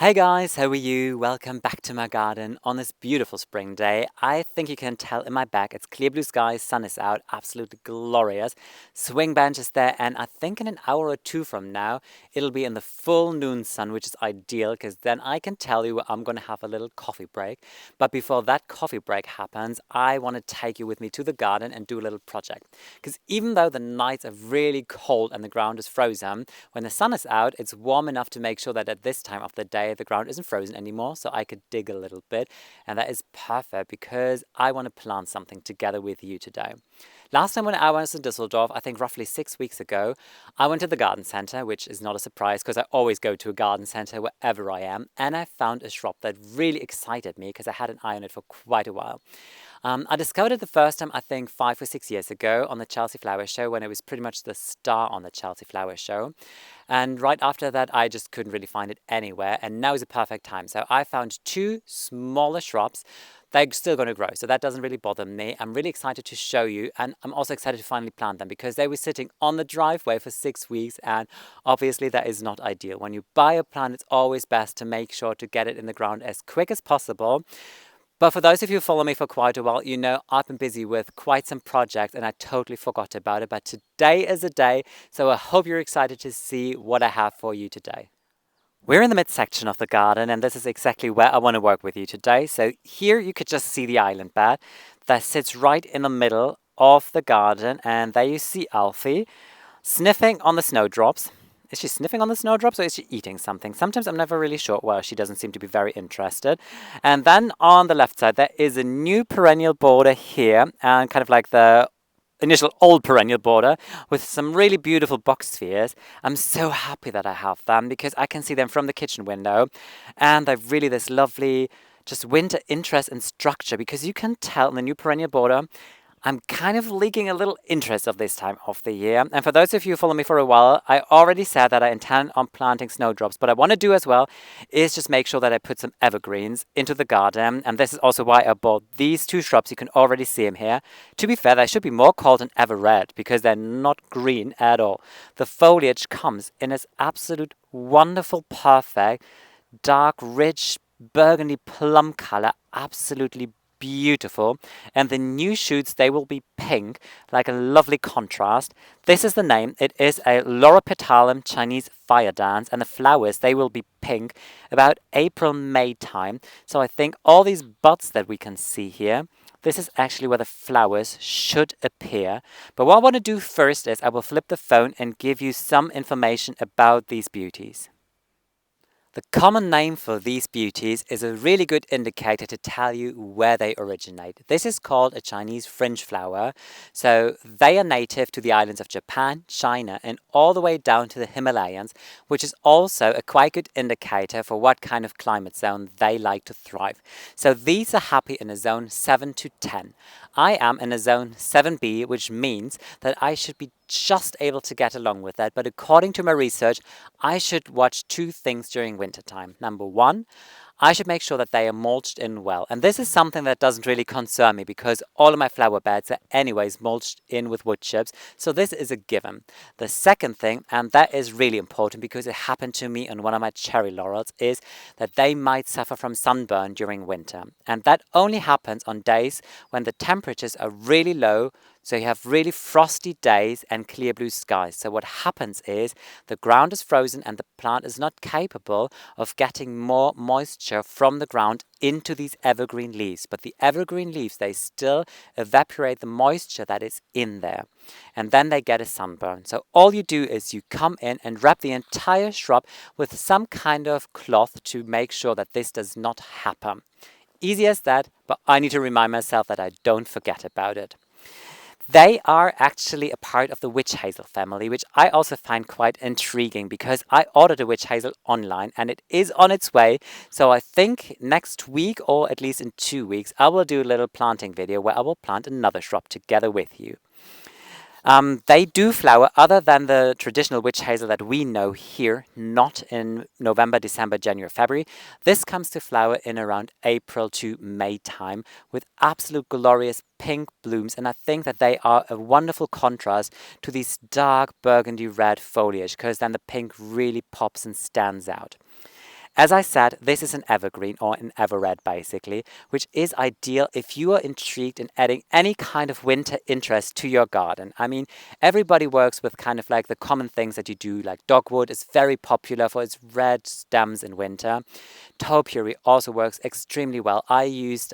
Hey guys, how are you? Welcome back to my garden on this beautiful spring day. I think you can tell in my back it's clear blue skies, sun is out, absolutely glorious. Swing bench is there, and I think in an hour or two from now it'll be in the full noon sun, which is ideal because then I can tell you I'm going to have a little coffee break. But before that coffee break happens, I want to take you with me to the garden and do a little project. Because even though the nights are really cold and the ground is frozen, when the sun is out, it's warm enough to make sure that at this time of the day the ground isn't frozen anymore, so I could dig a little bit. And that is perfect because I want to plant something together with you today. Last time when I was in Düsseldorf, I think roughly 6 weeks ago, I went to the garden center, which is not a surprise because I always go to a garden center wherever I am, and I found a shrub that really excited me because I had an eye on it for quite a while. I discovered it the first time, I think, 5 or 6 years ago on the Chelsea Flower Show when it was pretty much the star on the Chelsea Flower Show. And right after that, I just couldn't really find it anywhere. And now is a perfect time. So I found two smaller shrubs. They're still going to grow, so that doesn't really bother me. I'm really excited to show you, and I'm also excited to finally plant them because they were sitting on the driveway for 6 weeks, and obviously that is not ideal. When you buy a plant, it's always best to make sure to get it in the ground as quick as possible. But for those of you who follow me for quite a while, you know I've been busy with quite some projects and I totally forgot about it. But today is a day, so I hope you're excited to see what I have for you today. We're in the midsection of the garden, and this is exactly where I want to work with you today. So here you could just see the island bed that sits right in the middle of the garden, and there you see Alfie sniffing on the snowdrops. Is she sniffing on the snowdrops or is she eating something? Sometimes I'm never really sure. Well, she doesn't seem to be very interested. And then on the left side, there is a new perennial border here, and kind of like the initial old perennial border with some really beautiful box spheres. I'm so happy that I have them because I can see them from the kitchen window, and they're really this lovely, just winter interest and structure because you can tell in the new perennial border I'm kind of leaking a little interest of this time of the year. And for those of you who follow me for a while, I already said that I intend on planting snowdrops. But I want to do as well is just make sure that I put some evergreens into the garden. And this is also why I bought these two shrubs. You can already see them here. To be fair, they should be more called an ever red because they're not green at all. The foliage comes in its absolute wonderful, perfect, dark, rich, burgundy plum color. Absolutely beautiful. And the new shoots, they will be pink, like a lovely contrast. This is the name. It is a loropetalum Chinese fire dance, and the flowers, they will be pink about April, May time. So I think all these buds that we can see here, this is actually where the flowers should appear. But what I want to do first is I will flip the phone and give you some information about these beauties. The common name for these beauties is a really good indicator to tell you where they originate. This is called a Chinese fringe flower. So they are native to the islands of Japan, China, and all the way down to the Himalayas, which is also a quite good indicator for what kind of climate zone they like to thrive. So these are happy in a zone 7 to 10. I am in a zone 7B, which means that I should be just able to get along with that. But according to my research, I should watch two things during wintertime. Number one, I should make sure that they are mulched in well. And this is something that doesn't really concern me because all of my flower beds are anyways mulched in with wood chips. So this is a given. The second thing, and that is really important because it happened to me on one of my cherry laurels, is that they might suffer from sunburn during winter. And that only happens on days when the temperatures are really low, so you have really frosty days and clear blue skies. So what happens is the ground is frozen and the plant is not capable of getting more moisture from the ground into these evergreen leaves. But the evergreen leaves, they still evaporate the moisture that is in there. And then they get a sunburn. So all you do is you come in and wrap the entire shrub with some kind of cloth to make sure that this does not happen. Easy as that, but I need to remind myself that I don't forget about it. They are actually a part of the witch hazel family, which I also find quite intriguing because I ordered a witch hazel online and it is on its way. So I think next week, or at least in 2 weeks, I will do a little planting video where I will plant another shrub together with you. They do flower other than the traditional witch hazel that we know here, not in November, December, January, February. This comes to flower in around April to May time with absolute glorious pink blooms. And I think that they are a wonderful contrast to these dark burgundy red foliage because then the pink really pops and stands out. As I said, this is an evergreen or an everred basically, which is ideal if you are intrigued in adding any kind of winter interest to your garden. I mean, everybody works with kind of like the common things that you do, like dogwood is very popular for its red stems in winter. Topiary also works extremely well. I used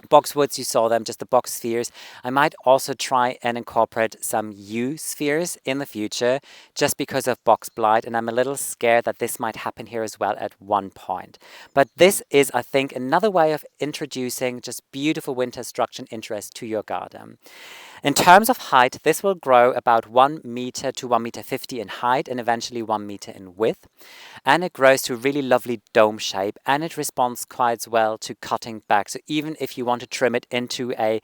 boxwoods, you saw them, just the box spheres. I might also try and incorporate some yew spheres in the future just because of box blight, and I'm a little scared that this might happen here as well at one point. But this is, I think, another way of introducing just beautiful winter structure interest to your garden. In terms of height, this will grow about 1 meter to 1 meter 50 in height and eventually 1 meter in width. And it grows to a really lovely dome shape, and it responds quite well to cutting back. So even if you want to trim it into a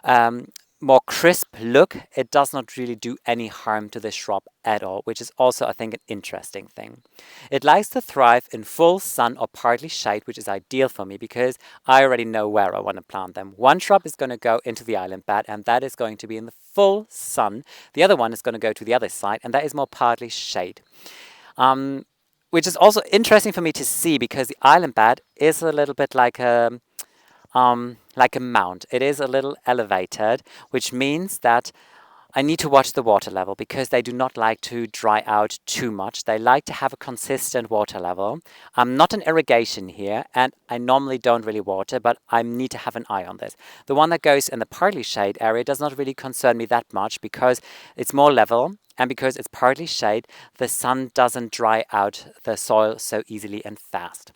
um, more crisp look, it does not really do any harm to the shrub at all, which is also, I think, an interesting thing. It likes to thrive in full sun or partly shade, which is ideal for me because I already know where I want to plant them. One shrub is going to go into the island bed, and that is going to be in the full sun. The other one is going to go to the other side, and that is more partly shade. Which is also interesting for me to see because the island bed is a little bit like a mount. It is a little elevated, which means that I need to watch the water level because they do not like to dry out too much. They like to have a consistent water level. I'm not an irrigation here, and I normally don't really water, but I need to have an eye on this. The one that goes in the partly shade area does not really concern me that much because it's more level, and because it's partly shade, the sun doesn't dry out the soil so easily and fast.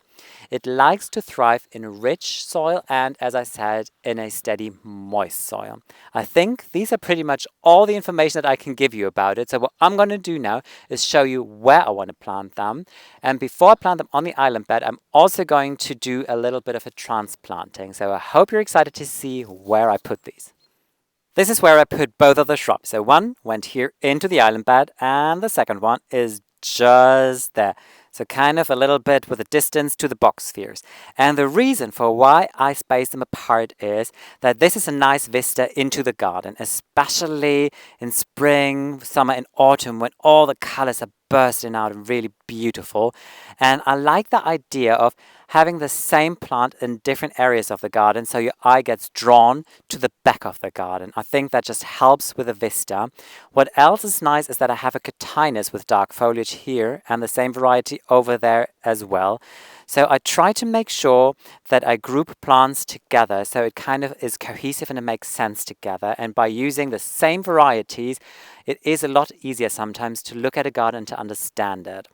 It likes to thrive in rich soil and, as I said, in a steady, moist soil. I think these are pretty much all the information that I can give you about it. So what I'm going to do now is show you where I want to plant them. And before I plant them on the island bed, I'm also going to do a little bit of a transplanting. So I hope you're excited to see where I put these. This is where I put both of the shrubs. So one went here into the island bed, and the second one is just there. So kind of a little bit with a distance to the box spheres. And the reason for why I spaced them apart is that this is a nice vista into the garden, especially in spring, summer, and autumn when all the colors are bursting out and really beautiful. And I like the idea of having the same plant in different areas of the garden so your eye gets drawn to the back of the garden. I think that just helps with the vista. What else is nice is that I have a cotinus with dark foliage here and the same variety over there as well. So I try to make sure that I group plants together so it kind of is cohesive and it makes sense together. And by using the same varieties, it is a lot easier sometimes to look at a garden to understand it.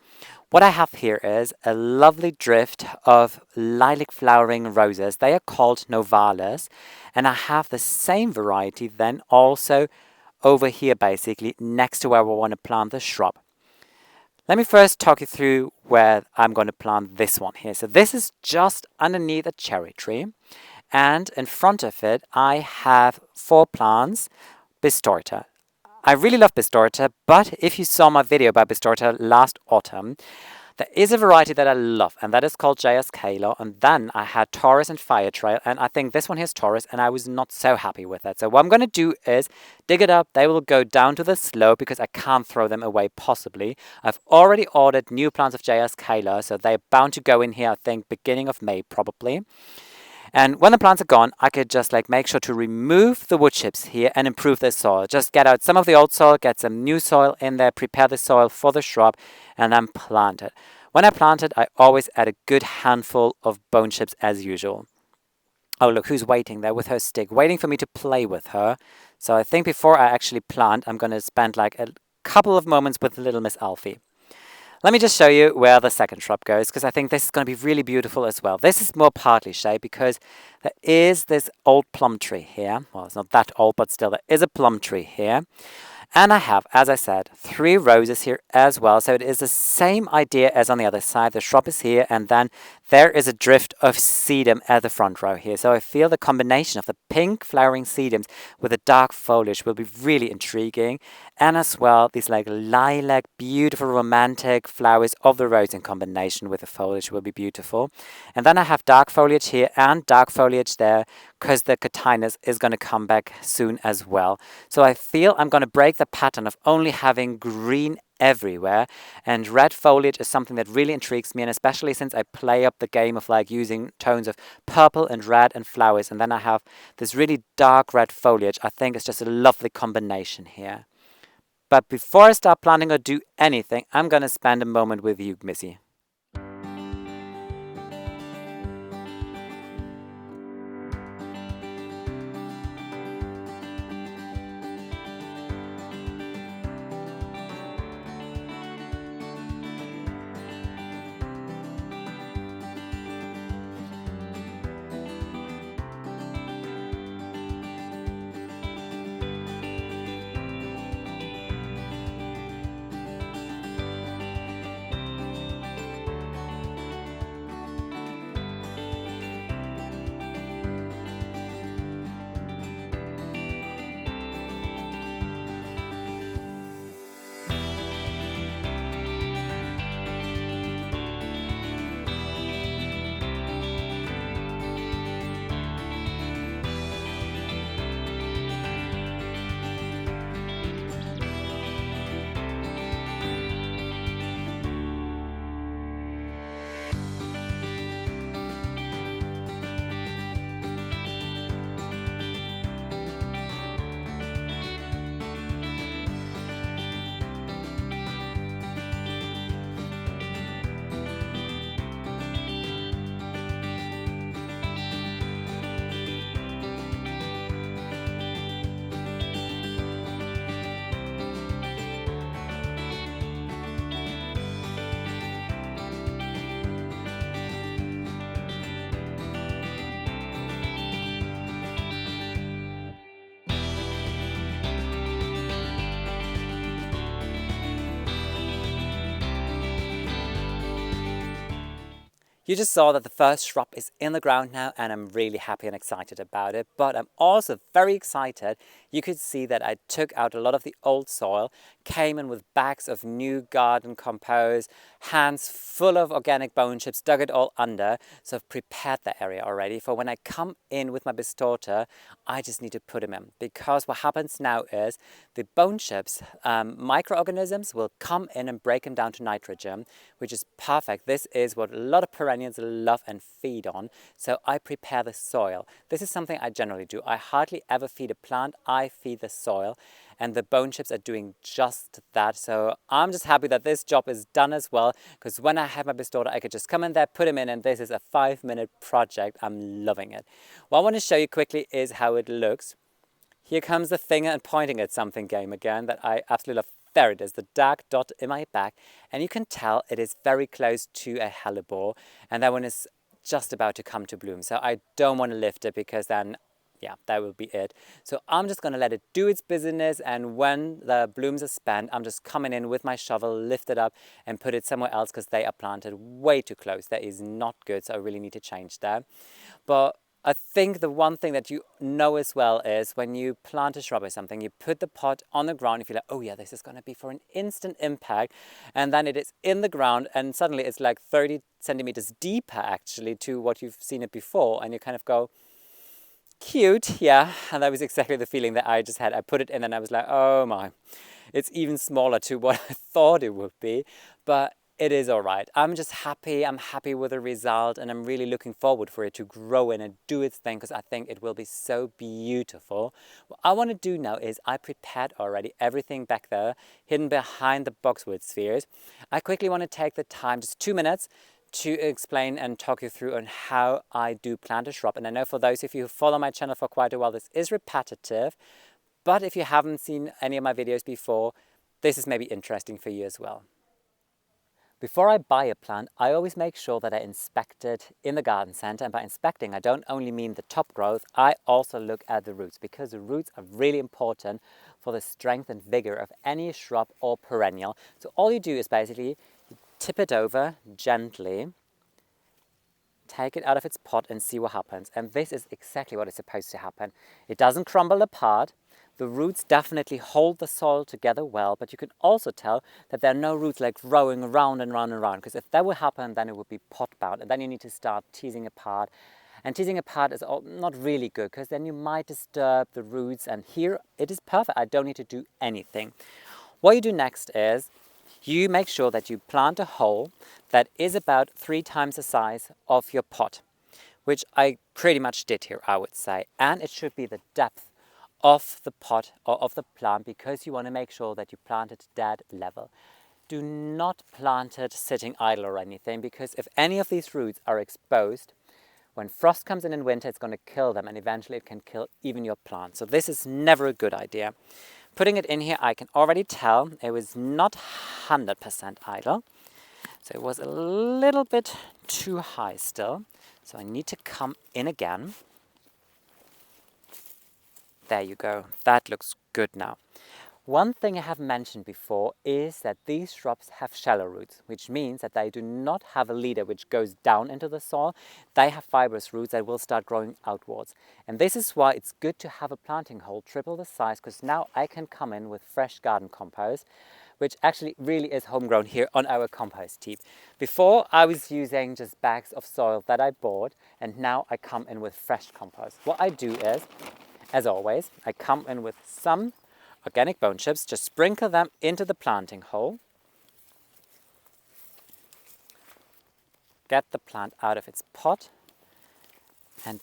What I have here is a lovely drift of lilac flowering roses. They are called novales, and I have the same variety then also over here basically next to where we want to plant the shrub. Let me first talk you through where I'm going to plant this one here. So this is just underneath a cherry tree, and in front of it I have 4 plants, Bistorta. I really love Bistorta, but if you saw my video about Bistorta last autumn, there is a variety that I love, and that is called JS Kalo. And then I had Taurus and Fire Trail, and I think this one here is Taurus, and I was not so happy with it. So what I'm going to do is dig it up. They will go down to the slope because I can't throw them away possibly. I've already ordered new plants of JS Kalo, so they're bound to go in here, I think, beginning of May probably. And when the plants are gone, I could just like make sure to remove the wood chips here and improve the soil. Just get out some of the old soil, get some new soil in there, prepare the soil for the shrub, and then plant it. When I plant it, I always add a good handful of bone chips as usual. Oh, look, who's waiting there with her stick, waiting for me to play with her. So I think before I actually plant, I'm going to spend like a couple of moments with little Miss Alfie. Let me just show you where the second shrub goes, because I think this is going to be really beautiful as well. This is more partly shade because there is this old plum tree here. Well, it's not that old, but still there is a plum tree here. And I have, as I said, 3 roses here as well. So it is the same idea as on the other side. The shrub is here, and then there is a drift of sedum at the front row here. So I feel the combination of the pink flowering sedums with the dark foliage will be really intriguing. And as well, these like lilac, beautiful, romantic flowers of the rose in combination with the foliage will be beautiful. And then I have dark foliage here and dark foliage there because the cotinus is going to come back soon as well. So I feel I'm going to break the pattern of only having green everywhere, and red foliage is something that really intrigues me, and especially since I play up the game of like using tones of purple and red and flowers, and then I have this really dark red foliage. I think it's just a lovely combination here. But before I start planting or do anything, I'm gonna spend a moment with you, Missy. You just saw that the first shrub is in the ground now, and I'm really happy and excited about it. But I'm also very excited. You could see that I took out a lot of the old soil, came in with bags of new garden compost, hands full of organic bone chips, dug it all under. So I've prepared that area already for when I come in with my bistorter. I just need to put them in, because what happens now is the bone chips, microorganisms will come in and break them down to nitrogen, which is perfect. This is what a lot of perennials love and feed on. So I prepare the soil. This is something I generally do. I hardly ever feed a plant. I feed the soil, and the bone chips are doing just that. So I'm just happy that this job is done as well, because when I have my bistorter, I could just come in there, put them in, and this is a 5-minute project. I'm loving it. What I want to show you quickly is how it looks. Here comes the finger and pointing at something game again that I absolutely love. There it is, the dark dot in my back, and you can tell it is very close to a hellebore, and that one is just about to come to bloom. So I don't want to lift it, because then, yeah, that will be it. So I'm just going to let it do its business, and when the blooms are spent, I'm just coming in with my shovel, lift it up and put it somewhere else, because they are planted way too close. That is not good, so I really need to change that. But I think the one thing that you know as well is when you plant a shrub or something, you put the pot on the ground, you feel like, oh yeah, this is going to be for an instant impact. And then it is in the ground, and suddenly it's like 30 centimeters deeper actually to what you've seen it before. And you kind of go, cute, yeah. And that was exactly the feeling that I just had. I put it in and I was like, oh my, it's even smaller to what I thought it would be. But it is all right. I'm just happy. I'm happy with the result, and I'm really looking forward for it to grow in and do its thing, because I think it will be so beautiful. What I want to do now is I prepared already everything back there, hidden behind the boxwood spheres. I quickly want to take the time, just 2 minutes, to explain and talk you through on how I do plant a shrub. And I know for those of you who follow my channel for quite a while, this is repetitive, but if you haven't seen any of my videos before, this is maybe interesting for you as well. Before I buy a plant, I always make sure that I inspect it in the garden center. And by inspecting, I don't only mean the top growth, I also look at the roots, because the roots are really important for the strength and vigor of any shrub or perennial. So all you do is basically tip it over gently, take it out of its pot and see what happens. And this is exactly what is supposed to happen. It doesn't crumble apart. The roots definitely hold the soil together well, but you can also tell that there are no roots like growing around and round and round, because if that would happen, then it would be pot bound, and then you need to start teasing apart. And teasing apart is not really good, because then you might disturb the roots, and here it is perfect. I don't need to do anything. What you do next is you make sure that you plant a hole that is about 3 times the size of your pot, which I pretty much did here, I would say. And it should be the depth of the pot or of the plant, because you want to make sure that you plant it dead level. Do not plant it sitting idle or anything, because if any of these roots are exposed, when frost comes in winter, it's going to kill them, and eventually it can kill even your plant. So this is never a good idea. Putting it in here, I can already tell it was not 100% idle. So it was a little bit too high still. So I need to come in again. There you go. That looks good now. One thing I have mentioned before is that these shrubs have shallow roots, which means that they do not have a leader which goes down into the soil. They have fibrous roots that will start growing outwards. And this is why it's good to have a planting hole triple the size, because now I can come in with fresh garden compost, which actually really is homegrown here on our compost heap. Before I was using just bags of soil that I bought, and now I come in with fresh compost. What I do is, as always, I come in with some organic bone chips, just sprinkle them into the planting hole. Get the plant out of its pot and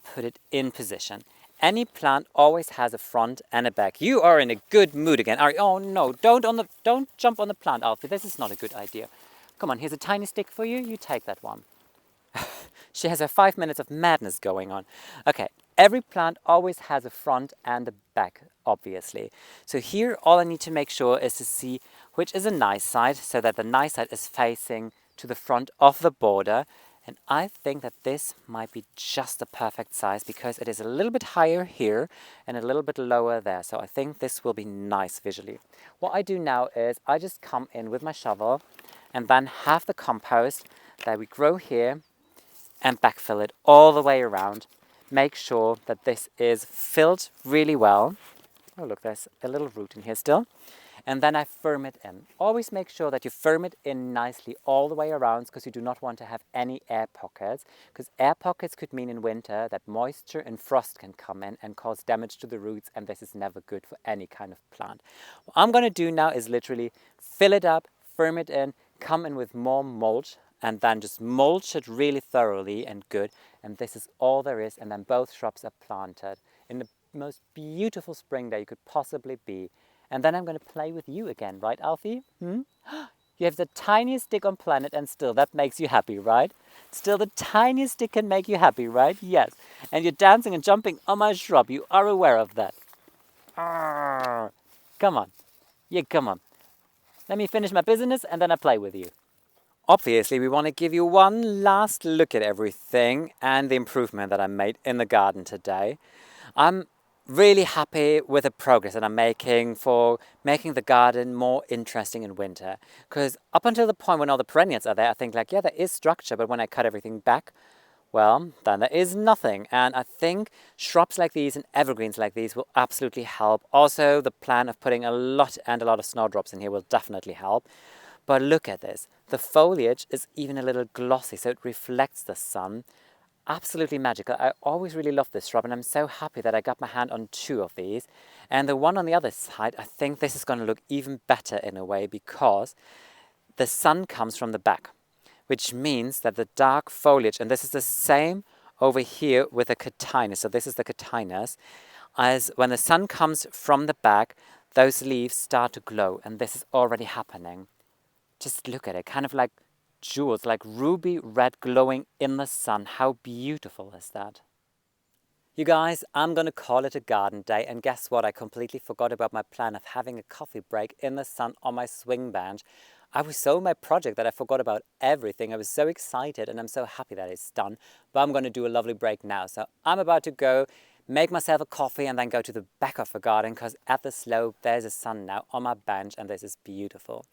put it in position. Any plant always has a front and a back. You are in a good mood again. Oh no, don't jump on the plant, Alfie. This is not a good idea. Come on, here's a tiny stick for you. You take that one. She has her 5 minutes of madness going on. Okay, every plant always has a front and a back, obviously. So here all I need to make sure is to see which is a nice side, so that the nice side is facing to the front of the border. And I think that this might be just the perfect size, because it is a little bit higher here and a little bit lower there. So I think this will be nice visually. What I do now is I just come in with my shovel and then have the compost that we grow here and backfill it all the way around. Make sure that this is filled really well. Oh look, there's a little root in here still. And then I firm it in. Always make sure that you firm it in nicely all the way around, because you do not want to have any air pockets, because air pockets could mean in winter that moisture and frost can come in and cause damage to the roots, and this is never good for any kind of plant. What I'm going to do now is literally fill it up, firm it in, come in with more mulch, and then just mulch it really thoroughly and good. And this is all there is. And then both shrubs are planted in the most beautiful spring day you could possibly be. And then I'm going to play with you again, right, Alfie? You have the tiniest stick on planet, and still that makes you happy, right? Still the tiniest stick can make you happy, right? Yes. And you're dancing and jumping on my shrub. You are aware of that. Arrgh. Come on. Yeah, come on. Let me finish my business and then I play with you. Obviously, we want to give you one last look at everything and the improvement that I made in the garden today. I'm really happy with the progress that I'm making for making the garden more interesting in winter. Because up until the point when all the perennials are there, I think like, yeah, there is structure, but when I cut everything back, well, then there is nothing. And I think shrubs like these and evergreens like these will absolutely help. Also, the plan of putting a lot of snowdrops in here will definitely help. But look at this. The foliage is even a little glossy, so it reflects the sun. Absolutely magical. I always really love this shrub, and I'm so happy that I got my hand on 2 of these. And the one on the other side, I think this is going to look even better in a way, because the sun comes from the back, which means that the dark foliage, and this is the same over here with the catinus, so this is the catinus, as when the sun comes from the back, those leaves start to glow, and this is already happening. Just look at it, kind of like jewels, like ruby red glowing in the sun. How beautiful is that? You guys, I'm going to call it a garden day, and guess what? I completely forgot about my plan of having a coffee break in the sun on my swing bench. I was so in my project that I forgot about everything. I was so excited, and I'm so happy that it's done. But I'm going to do a lovely break now. So I'm about to go make myself a coffee and then go to the back of the garden, because at the slope there's a sun now on my bench, and this is beautiful.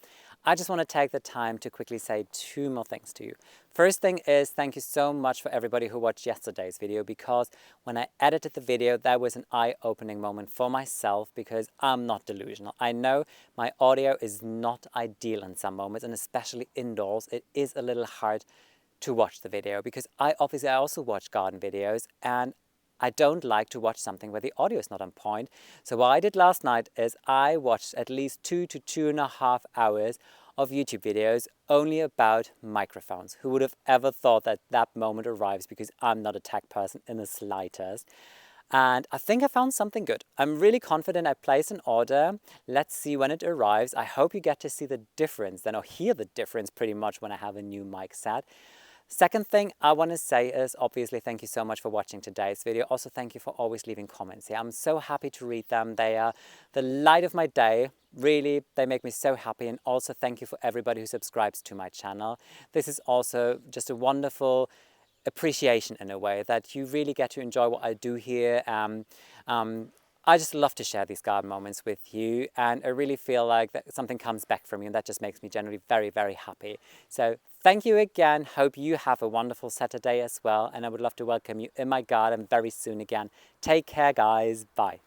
I just want to take the time to quickly say 2 more things to you. First thing is, thank you so much for everybody who watched yesterday's video, because when I edited the video, that was an eye-opening moment for myself, because I'm not delusional. I know my audio is not ideal in some moments, and especially indoors, it is a little hard to watch the video, because I also watch garden videos, and I don't like to watch something where the audio is not on point. So what I did last night is I watched at least 2 to 2.5 hours of YouTube videos only about microphones. Who would have ever thought that that moment arrives, because I'm not a tech person in the slightest. And I think I found something good. I'm really confident I placed an order. Let's see when it arrives. I hope you get to see the difference then, or hear the difference pretty much, when I have a new mic set. Second thing I want to say is, obviously, thank you so much for watching today's video. Also, thank you for always leaving comments here. I'm so happy to read them. They are the light of my day. Really, they make me so happy. And also thank you for everybody who subscribes to my channel. This is also just a wonderful appreciation in a way, that you really get to enjoy what I do here. I just love to share these garden moments with you, and I really feel like that something comes back from you, and that just makes me generally very, very happy. So thank you again. Hope you have a wonderful Saturday as well, and I would love to welcome you in my garden very soon again. Take care, guys. Bye.